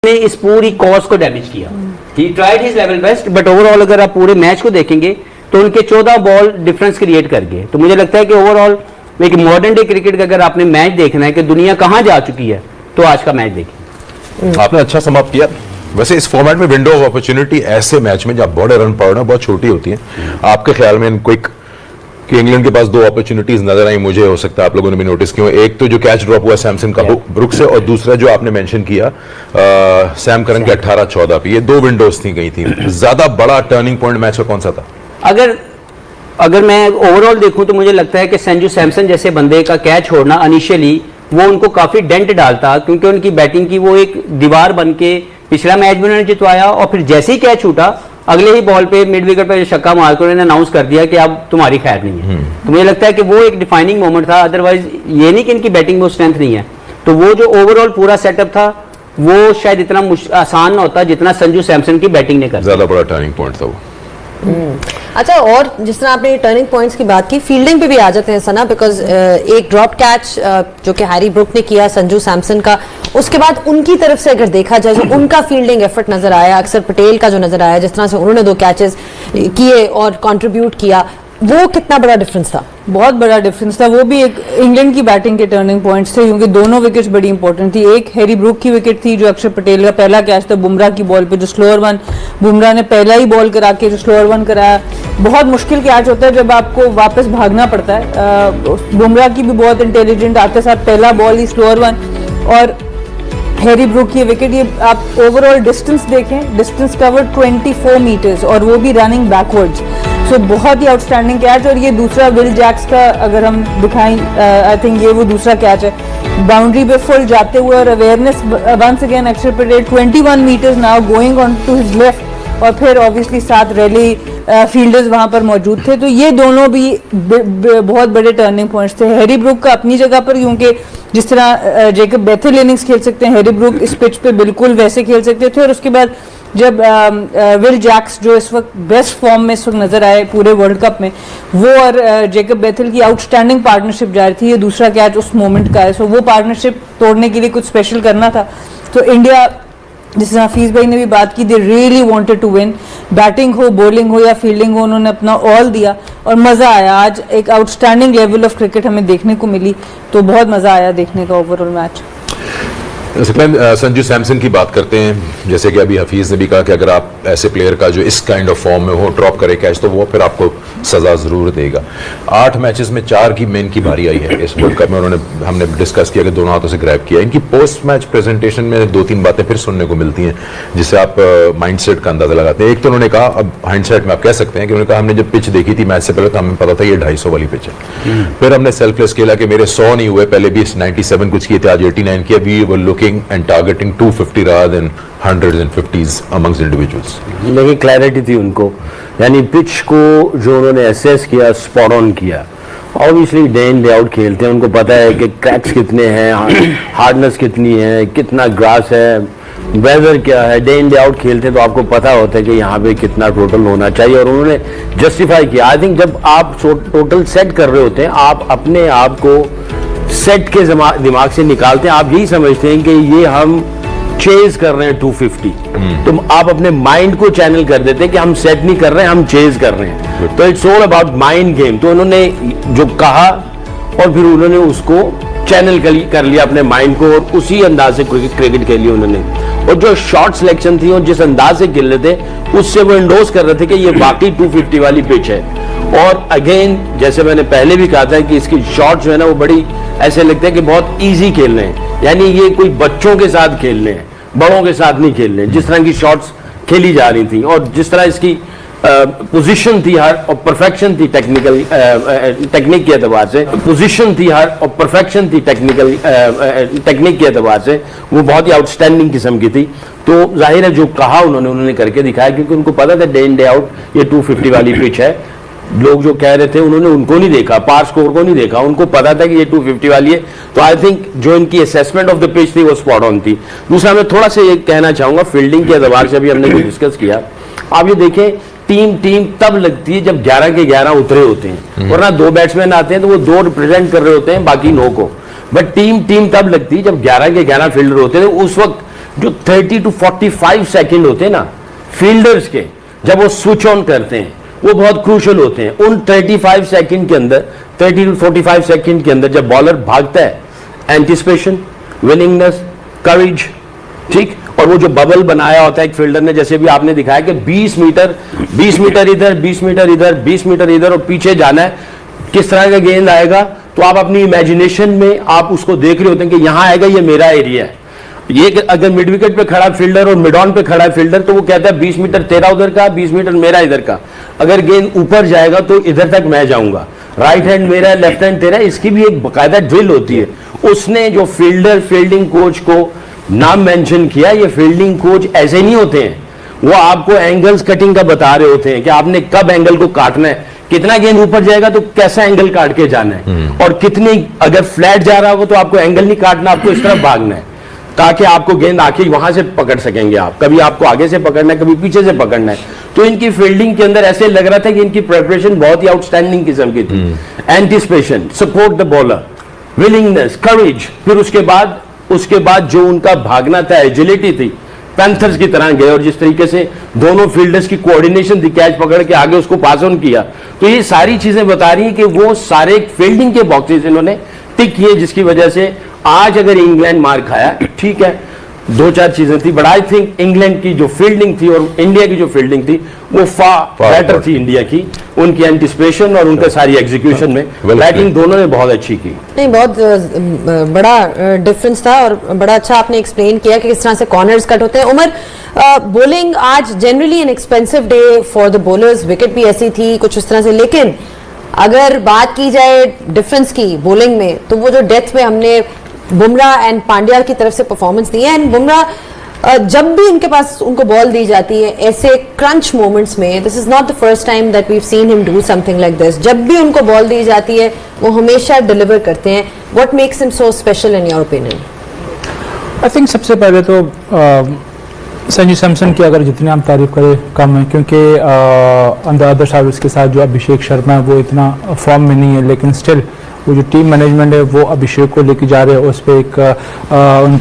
ने इस पूरी कॉज को डैमेज किया। He tried his level best, but overall अगर आप पूरे मैच को देखेंगे तो उनके 14 बॉल डिफरेंस क्रिएट कर गए। तो मुझे लगता है कि ओवरऑल एक मॉडर्न डे क्रिकेट का अगर आपने मैच देखना है कि दुनिया कहां जा चुकी है, तो आज का मैच देखिए। आपने अच्छा समाप्त किया। वैसे इस फॉर्मेट में विंडो ऑफ अपॉर्चुनिटी ऐसे मैच में जब बड़े रन पावर बहुत छोटी होती है, आपके ख्याल में क्विक कि इंग्लैंड के पास दो अपॉर्चुनिटीज नजर आई, मुझे हो सकता है आप लोगों ने भी नोटिस किया। एक तो जो कैच ड्रॉप हुआ सैमसन का ब्रुक से, और दूसरा जो आपने मेंशन किया सैम करन के 18-14 पे, ये दो विंडोज थी गई थी। ज्यादा बड़ा टर्निंग पॉइंट मैच का कौन सा था? अगर मैं ओवरऑल देखूं तो मुझे लगता है कि संजू सैमसन जैसे बंदे का कैच छोड़ना इनिशियली वो उनको काफी डेंट डालता, क्योंकि उनकी बैटिंग की वो एक दीवार बन के पिछला मैच भी उन्होंने जितवाया, और फिर जैसे ही कैच छूटा अगले ही बॉल पे मिड विकेट पे छक्का मारकर उन्होंने अनाउंस कर दिया कि अब तुम्हारी खैर नहीं है। तो मुझे लगता है कि वो एक डिफाइनिंग मोमेंट था। अदरवाइज ये नहीं कि इनकी बैटिंग में स्ट्रेंथ नहीं है, तो वो जो ओवरऑल पूरा सेटअप था वो शायद इतना आसान ना होता जितना संजू सैमसन की बैटिंग ने कर। ज्यादा बड़ा टर्निंग पॉइंट था वो। अच्छा, और जिस तरह आपने टर्निंग पॉइंट्स की बात की, फील्डिंग पे भी आ जाते हैं सना, बिकॉज एक ड्रॉप कैच जो कि हैरी ब्रुक ने किया संजू सैमसन का, उसके बाद उनकी तरफ से अगर देखा जाए तो उनका फील्डिंग एफर्ट नजर आया, अक्षर पटेल का जो नजर आया, जिस तरह से उन्होंने 2 कैचेस किए और कंट्रीब्यूट किया, वो कितना बड़ा डिफरेंस था? बहुत बड़ा डिफरेंस था। वो भी एक इंग्लैंड की बैटिंग के टर्निंग पॉइंट्स थे, क्योंकि दोनों विकेट्स बड़ी इंपॉर्टेंट थी। एक हैरी ब्रुक की विकेट थी जो अक्षर पटेल का पहला कैच था बुमराह की बॉल पे, जो स्लोअर वन बुमराह ने पहला ही बॉल करा के जो स्लोअर वन कराया। बहुत मुश्किल कैच होता है जब आपको वापस भागना पड़ता है। बुमराह की भी बहुत इंटेलिजेंट आते साथ पहला बॉल ही स्लोअर वन, और हैरी ब्रुक की विकेट। ये आप ओवरऑल डिस्टेंस देखें, डिस्टेंस कवर्ड 24 मीटर्स, और वो भी रनिंग बैकवर्ड्स। सो बहुत ही आउटस्टैंडिंग कैच। और ये दूसरा विल जैक्स का अगर हम दिखाएं, आई थिंक ये वो दूसरा कैच है बाउंड्री पे फुल जाते हुए, और awareness once again Akshar Patel 21 metres now going on to his left, और फिर ऑब्वियसली 7 रैली फील्डर्स वहां पर मौजूद थे। तो ये दोनों भी बहुत बड़े टर्निंग पॉइंट्स थे। हैरी ब्रुक का अपनी जगह पर, क्योंकि जिस तरह जेकब बेथेल इनिंग्स खेल सकते हैं, हैरी ब्रुक इस पिच पे बिल्कुल वैसे खेल सकते थे। और उसके बाद जब विल जैक्स जो इस वक्त बेस्ट फॉर्म में इस वक्त नजर आए पूरे वर्ल्ड कप में, वो और जेकब बेथेल की आउटस्टैंडिंग पार्टनरशिप जारी थी। ये दूसरा कैच उस मोमेंट का है। सो वो पार्टनरशिप तोड़ने के लिए कुछ स्पेशल करना था। तो इंडिया, जिस हफीज भाई ने भी बात की, they really wanted to win. Batting हो, बॉलिंग हो या फील्डिंग हो, उन्होंने अपना ऑल दिया और मजा आया। आज एक आउटस्टैंडिंग लेवल ऑफ क्रिकेट हमें देखने को मिली, तो बहुत मजा आया देखने का ओवरऑल मैच। संजू सैमसन की बात करते हैं। जैसे कि अभी हफीज ने भी कहा कि अगर आप ऐसे प्लेयर का जो इस काइंड ऑफ फॉर्म में हो ड्रॉप करे कैच, तो वो फिर आपको सजा जरूर देगा। 8 मैचेस में 4 की मेन की बारी आई है इस वर्ल्ड कप में। हमने डिस्कस किया कि दोनों हाथों से ग्रैब किया। इनकी पोस्ट मैच प्रेजेंटेशन में 2-3 बातें फिर सुनने को मिलती हैं जिससे आप माइंडसेट का अंदाजा लगाते हैं। एक तो उन्होंने कहा, अब हाइंडसेट में आप कह सकते हैं कि उन्होंने कहा हमने जब पिच देखी थी मैच से पहले तो हमें पता था ये 250 वाली पिच है। फिर हमने सेल्फलेस खेला कि मेरे 100 नहीं हुए, पहले भी 97 कुछ किए थे, आज 89 किया। We were looking and targeting 250 rather than 100s and 50s amongst individuals। लेकिन क्लैरिटी थी उनको, यानी पिच को जो उन्होंने एसेस किया, स्पॉट ऑन किया। Obviously day in day out खेलते हैं, उनको पता है कि क्रैक्स कितने हैं, हार्डनेस कितनी है, कितना ग्रास है, वेदर क्या है। डे इन डे आउट खेलते हैं तो आपको पता होता है कि यहाँ पे कितना टोटल होना चाहिए, और उन्होंने जस्टिफाई किया। आई थिंक जब आप टोटल सेट कर रहे होते हैं, आप अपने आप को सेट के दिमाग से निकालते हैं। आप यही समझते हैं कि ये हम चेज कर रहे हैं 250, तो आप अपने माइंड को चैनल कर देते हैं कि हम सेट नहीं कर रहे हैं, हम चेज कर रहे हैं। तो it's all about mind game. तो उन्होंने जो कहा और फिर उन्होंने उसको चैनल कर लिया अपने माइंड को, और उसी अंदाज से क्रिकेट खेली उन्होंने। और जो शॉट सिलेक्शन थी और जिस अंदाज से खेल रहे थे, उससे वो इंडोर्स कर रहे थे कि ये वाकई 250 वाली पिच है। और अगेन, जैसे मैंने पहले भी कहा था कि इसकी शॉट जो है ना, वो बड़ी ऐसे लगते हैं कि बहुत इजी खेल रहे हैं, यानी ये कोई बच्चों के साथ खेल रहे हैं, बड़ों के साथ नहीं खेल रहे हैं। जिस तरह की शॉट्स खेली जा रही थी और जिस तरह इसकी पोजीशन थी हर, और परफेक्शन थी टेक्निक के एतबार से, पोजीशन थी हर और परफेक्शन थी टेक्निक के एतबार से, वो बहुत ही आउटस्टैंडिंग किस्म की थी। तो जाहिर है जो कहा उन्होंने करके दिखाया, क्योंकि उनको पता था डे इन डे आउट ये 250 वाली पिच है। लोग जो कह रहे थे उन्होंने उनको नहीं देखा, पार स्कोर को नहीं देखा, उनको पता था कि ये 250 वाली है। तो आई थिंक जो इनकी असेसमेंट ऑफ द पिच थी वो स्पॉट ऑन थी। दूसरा मैं थोड़ा सा ये कहना चाहूंगा फील्डिंग के एतबार से, अभी हमने जो डिस्कस किया, आप ये देखें टीम तब लगती है जब 11 के 11 उतरे होते हैं, वरना 2 बैट्समैन आते हैं तो वो 2 रिप्रेजेंट कर रहे होते हैं बाकी 9 को। बट टीम तब लगती है जब 11 के 11 फील्डर होते हैं, उस वक्त जो 30 to 45 सेकंड होते हैं ना फील्डर्स के, जब वो स्विच ऑन करते हैं वो बहुत क्रूशल होते हैं। उन 35 सेकंड के अंदर, 30 to 45 सेकंड के अंदर जब बॉलर भागता है, एंटिसिपेशन, विलिंगनेस, करेज, ठीक, और वो जो बबल बनाया होता है एक फील्डर ने, जैसे भी आपने दिखाया कि 20 मीटर इधर, 20 मीटर इधर, 20 मीटर इधर और पीछे जाना है, किस तरह का गेंद आएगा, तो आप अपनी इमेजिनेशन में आप उसको देख रहे होते हैं कि यहां आएगा, ये मेरा एरिया है। ये अगर मिड विकेट पे खड़ा फील्डर और मिड ऑन पे खड़ा फील्डर, तो वो कहता है 20 मीटर तेरा उधर का, 20 मीटर मेरा इधर का, अगर गेंद ऊपर जाएगा तो इधर तक मैं जाऊंगा, राइट हैंड मेरा है, लेफ्ट हैंड तेरा। इसकी भी एक बाकायदा ड्रिल होती है। उसने जो फील्डिंग कोच को नाम मेंशन किया, ये फील्डिंग कोच ऐसे नहीं होते हैं, वो आपको एंगल्स कटिंग का बता रहे होते हैं कि आपने कब एंगल को काटना है, कितना गेंद ऊपर जाएगा तो कैसा एंगल काट के जाना है, और कितनी अगर फ्लैट जा रहा होगा तो आपको एंगल नहीं काटना, आपको इस तरफ भागना है ताकि आपको गेंद आके वहां से पकड़ सकेंगे आप। कभी आपको आगे से पकड़ना है, कभी पीछे से पकड़ना है। तो इनकी फील्डिंग के अंदर ऐसे लग रहा था कि इनकी प्रिपरेशन बहुत ही आउटस्टैंडिंग किस्म की थी। Anticipation, support the bowler, willingness, courage, फिर उसके बाद जो उनका भागना था, एजिलिटी थी, पैंथर्स की तरह गए, और जिस तरीके से दोनों फील्डर्स की कोऑर्डिनेशन थी, कैच पकड़ के आगे उसको पास ऑन किया, तो ये सारी चीजें बता रही हैं कि वो सारे फील्डिंग के बॉक्सेस इन्होंने टिक किए, जिसकी वजह से आज अगर इंग्लैंड मार खाया, ठीक है, 2-4 चीजें थी, बट आई थिंक इंग्लैंड की जो फील्डिंग थी और इंडिया की जो फील्डिंग थी वो फार बेटर थी इंडिया की, उनकी एंटिसिपेशन और उनका सारी एग्जीक्यूशन में बैटिंग दोनों ने बहुत अच्छी की। नहीं, बहुत बड़ा डिफरेंस था और बड़ा अच्छा आपने एक्सप्लेन किया कि किस तरह से कॉर्नर्स कट होते हैं। उमर, बॉलिंग आज generally an expensive day for the bowlers, wicket भी ऐसी थी कुछ इस तरह से, लेकिन अगर बात की जाए डिफरेंस की बॉलिंग में, तो वो जो डेथ में हमने बुमराह एंड पांड्या की तरफ से परफॉर्मेंस दी है, एंड बुमराह जब भी उनके पास उनको बॉल दी जाती है ऐसे क्रंच मोमेंट्स में, this is not the first time that we have seen him do something like this, जब भी उनको बॉल दी जाती है वो हमेशा डिलीवर करते हैं। What makes him so special in your opinion? I think सबसे पहले तो संजू सैमसन की अगर जितनी हम तारीफ करें कम है, क्योंकि ऑन द अदर साइड उसके साथ जो अभिषेक शर्मा है वो इतना फॉर्म में नहीं है, लेकिन स्टिल वो जो टीम मैनेजमेंट है वो अभिषेक को लेके जा रहे हैं, उस पर एक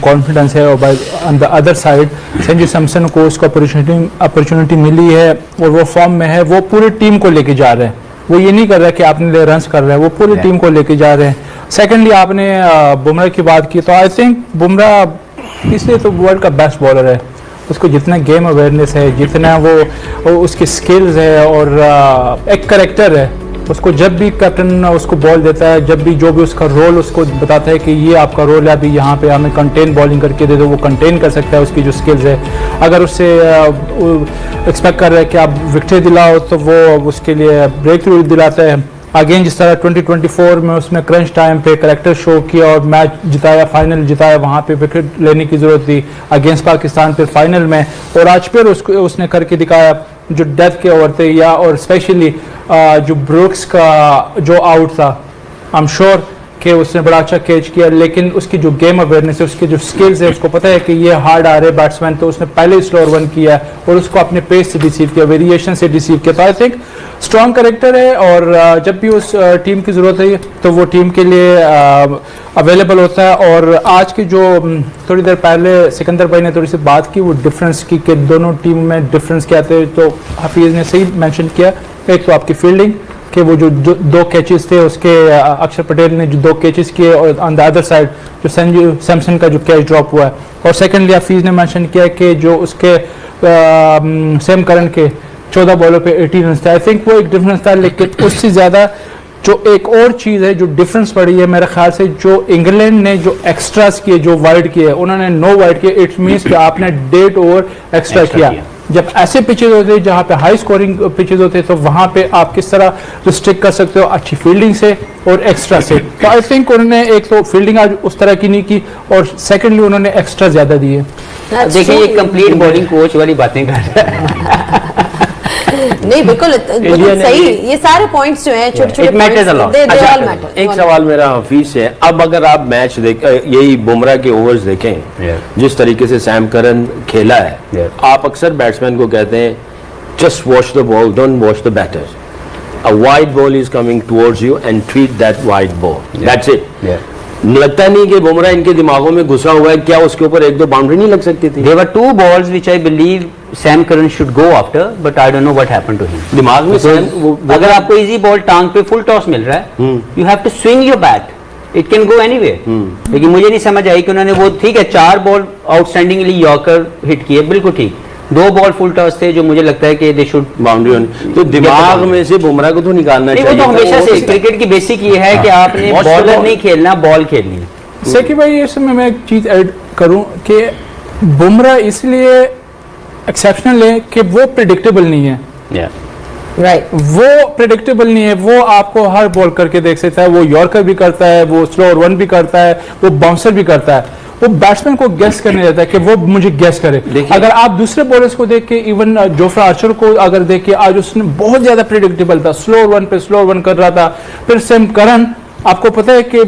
कॉन्फिडेंस है। और by on the other side Sanju Samson को उसको अपॉर्चुनिटी मिली है और वो फॉर्म में है, वो पूरी टीम को लेके जा रहे हैं, वो ये नहीं कर रहा कि आपने लिए रन्स कर रहे हैं, वो पूरी टीम को लेके जा रहे हैं। सेकेंडली आपने बुमराह की बात की, तो आई थिंक बुमराह इसलिए तो वर्ल्ड का बेस्ट बॉलर है, उसको जितना गेम अवेयरनेस है, जितना वो उसकी स्किल्स है और एक करेक्टर है, उसको जब भी कैप्टन उसको बॉल देता है, जब भी जो भी उसका रोल उसको बताता है कि ये आपका रोल है, अभी यहाँ पे हमें कंटेन बॉलिंग करके दे दो, वो कंटेन कर सकता है, उसकी जो स्किल्स है। अगर उससे एक्सपेक्ट कर रहे हैं कि आप विकेट दिलाओ तो वो उसके लिए ब्रेक थ्रू दिलाता है। अगेन जिस तरह 2024 में उसने क्रंच टाइम पे करेक्टर शो किया और मैच जिताया, फाइनल जिताया, वहाँ पे विकेट लेने की जरूरत थी अगेंस्ट पाकिस्तान पे फाइनल में, और आज फिर उसने करके दिखाया जो डेथ के ओवर थे, या और स्पेशली जो ब्रुक्स का जो आउट था, आई एम श्योर कि उसने बड़ा अच्छा कैच किया, लेकिन उसकी जो गेम अवेयरनेस है, उसकी जो स्किल्स है, उसको पता है कि ये हार्ड आ रहे बैट्समैन, तो उसने पहले ही स्लोअर वन किया और उसको अपने पेस से रिसीव किया, वेरिएशन से रिसीव किया। तो आई थिंक स्ट्रॉन्ग करेक्टर है, और जब भी उस टीम की ज़रूरत है तो वो टीम के लिए अवेलेबल होता है। और आज की जो थोड़ी देर पहले सिकंदर भाई ने थोड़ी सी बात की, वो डिफरेंस की कि दोनों टीमों में डिफरेंस क्या थे, तो हफीज़ ने सही मेंशन किया। एक तो आपकी फील्डिंग कि वो जो 2 कैचेस थे उसके अक्षर पटेल ने जो 2 कैचेस किए, और ऑन द अदर साइड जो संजू सैमसन का जो कैच ड्रॉप हुआ है, और सेकेंडली हफीज़ ने मेंशन किया कि जो उसके सेम करन के 14 बॉलों पे 18 रन थे। आई थिंक वो एक डिफरेंस था, लेकिन उससे ज़्यादा जो एक और चीज़ है जो डिफरेंस पड़ी है मेरे ख्याल से, जो इंग्लैंड ने जो एक्स्ट्रास किए, जो वाइड किए, उन्होंने 9 वाइड किए, इट्स मीन्स कि आपने 1.5 ओवर एक्स्ट्रा किया। जब ऐसे पिचेज होते हैं जहाँ पे हाई स्कोरिंग पिचेज होते हैं, तो वहाँ पे आप किस तरह रिस्ट्रिक्ट कर सकते हो, अच्छी फील्डिंग से और एक्स्ट्रा से। तो आई थिंक उन्होंने एक तो फील्डिंग आज उस तरह की नहीं की, और सेकेंडली उन्होंने एक्स्ट्रा ज्यादा दिए। देखिए ये कंप्लीट बॉलिंग कोच वाली बातें कर रहा है। नहीं, बिल्कुल सही, ये सारे पॉइंट्स जो हैं छोटे-छोटे पॉइंट्स, एक सवाल मेरा हफीज से है, अब अगर आप मैच देख, यही बुमराह के ओवर्स देखें, जिस तरीके से सैम करन खेला है, आप अक्सर बैट्समैन को कहते हैं just watch the ball, don't watch the batter, a wide ball is coming towards you and treat that wide ball, that's it. लगता नहीं कि बुमराह इनके दिमागों में घुसा हुआ है, क्या उसके ऊपर एक दो बाउंड्री नहीं लग सकती थी? There were 2 balls which I believe Sam Curran should go after, but I don't know what happened to him. दिमाग में अगर आपको इजी बॉल टांग पे फुल टॉस मिल रहा है, you have to swing your bat, it can go anywhere. लेकिन मुझे नहीं समझ आई कि उन्होंने वो, ठीक है 4 बॉल आउटस्टैंडिंगली यॉर्कर हिट किए, बिल्कुल ठीक, 2 बॉल फुल टॉस थे जो मुझे लगता है कि दे शुड बाउंड्री होनी, तो दिमाग में से बुमराह को तो निकालना नहीं, चाहिए। वो तो हमेशा वो से तो- क्रिकेट की बेसिक ये है कि आपने Watch the बॉलर ball. नहीं खेलना, बॉल खेलनी है। सेकी भाई, इसमें मैं एक चीज ऐड करूं कि बुमराह इसलिए एक्सेप्शनल है कि वो प्रिडिक्टेबल नहीं है। राइट। वो प्रिडिक्टेबल नहीं है, वो आपको हर बॉल करके देख सकता है, वो यॉर्कर भी करता है, वो स्लो वन भी करता है, वो बाउंसर भी करता है। वो बैट्समैन को गेस करने देता है कि वो मुझे गेस करे। अगर आप दूसरे बॉलर्स को देख के, इवन जोफ्रा आर्चर को अगर देख के, आज उसने बहुत ज्यादा प्रिडिक्टेबल था, स्लो वन पे स्लो वन कर रहा था। फिर सैम करन, आपको पता है कि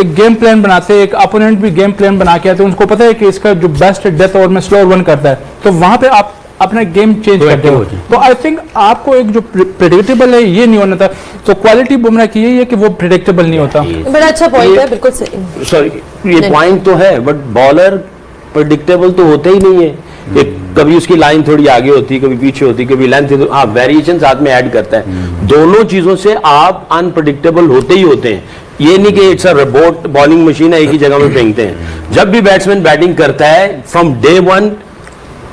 एक गेम प्लान बनाते हैं, एक अपोनेंट भी गेम प्लान बना के आते हैं, उनको पता है कि इसका जो बेस्ट डेथ ओवर में स्लो वन करता है, तो वहां पे आप अपना गेम चेंज करते हो। तो आई थिंक आपको एक जो प्रिडिक्टेबल है ये नहीं होना था। तो क्वालिटी बुमराह की यही है कि वो प्रिडिक्टेबल नहीं होता। बड़ा अच्छा पॉइंट है, बिल्कुल सही। सॉरी, ये पॉइंट तो है, बट बॉलर प्रेडिक्टेबल तो होते ही नहीं है। कि कभी उसकी लाइन थोड़ी आगे होती, कभी पीछे होती, कभी लेंथ, तो हाँ वेरिएशन साथ में ऐड करता है। दोनों चीजों से आप अनप्रेडिक्टेबल होते ही होते हैं। ये नहीं कि it's a robot bowling machine है, एक ही जगह में फेंकते हैं। जब भी बैट्समैन बैटिंग करता है, from day 1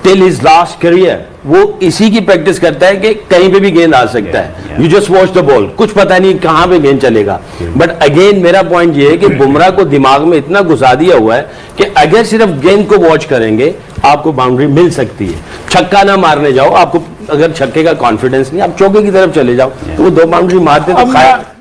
till his last career, वो इसी की प्रैक्टिस करता है कि कहीं पे भी गेंद आ सकता है। You just watch the ball, कुछ पता नहीं कहां पे गेंद चलेगा। बट अगेन मेरा पॉइंट ये है कि बुमराह को दिमाग में इतना घुसा दिया हुआ है कि अगर सिर्फ गेंद को वॉच करेंगे आपको बाउंड्री मिल सकती है। छक्का ना मारने जाओ, आपको अगर छक्के का कॉन्फिडेंस नहीं, आप चौके की तरफ चले जाओ, तो वो 2 बाउंड्री मारते तो अब मैं